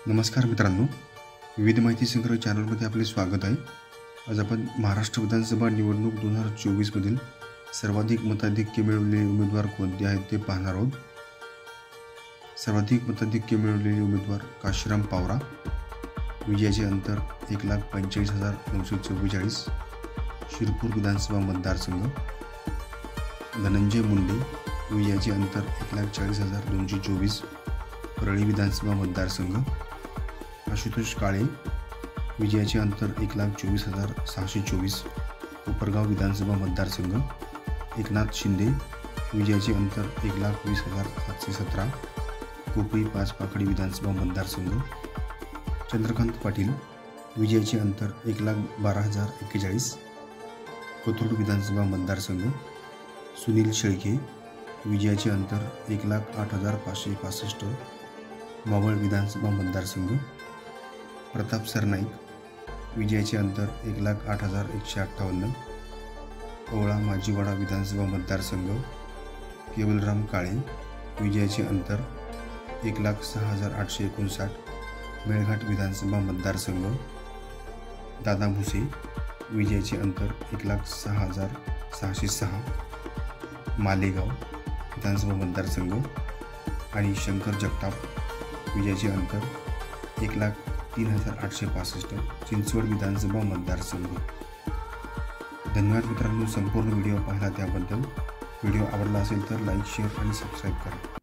नमस्कार मित्रांनो, विविध माहिती संग्रह चॅनलमध्ये आपले स्वागत आहे। आज आपण महाराष्ट्र विधानसभा निवडणूक 2024 मधील सर्वाधिक मताधिक्य मिळवलेले उमेदवार कोणते आहेत ते पाहणार आहोत। सर्वाधिक मताधिक्य मिळवलेले उमेदवार काशीराम पावरा, विजयाचे अंतर 1,45,944, शिरपूर विधानसभा मतदारसंघ। धनंजय मुंडे, विजयाचे अंतर 1,40,224, परळी विधानसभा मतदारसंघ। आशुतोष काळे, विजयाचे अंतर 1,24,624, कोपरगाव विधानसभा मतदारसंघ। एकनाथ शिंदे, विजयाचे अंतर 1,20,717, कोपरी पाचपाकडी विधानसभा मतदारसंघ। चंद्रकांत पाटील, विजयाचे अंतर 1,12,041, कोथरूड विधानसभा मतदारसंघ। सुनील शेळके, विजयाचे अंतर 1,08,565, मावळ विधानसभा मतदारसंघ। प्रताप सरनाईक, विजयाचे अंतर 1,08,158, ओवळा माजीवाडा विधानसभा मतदारसंघ। केवलराम काळे, विजयाचे अंतर 1,06,859, मेळघाट विधानसभा मतदारसंघ। दादा भुसे, विजयाचे अंतर 1,06,606, मालेगाव विधानसभा मतदारसंघ। आणि शंकर जगताप, विजयाचे अंतर 1,03,865, चिंचवड विधानसभा मतदारसंघ। धन्यवाद मित्रांनो, संपूर्ण व्हिडिओ पाहिला त्याबद्दल। व्हिडिओ आवडला असेल तर लाईक, शेअर आणि सबस्क्राईब करा।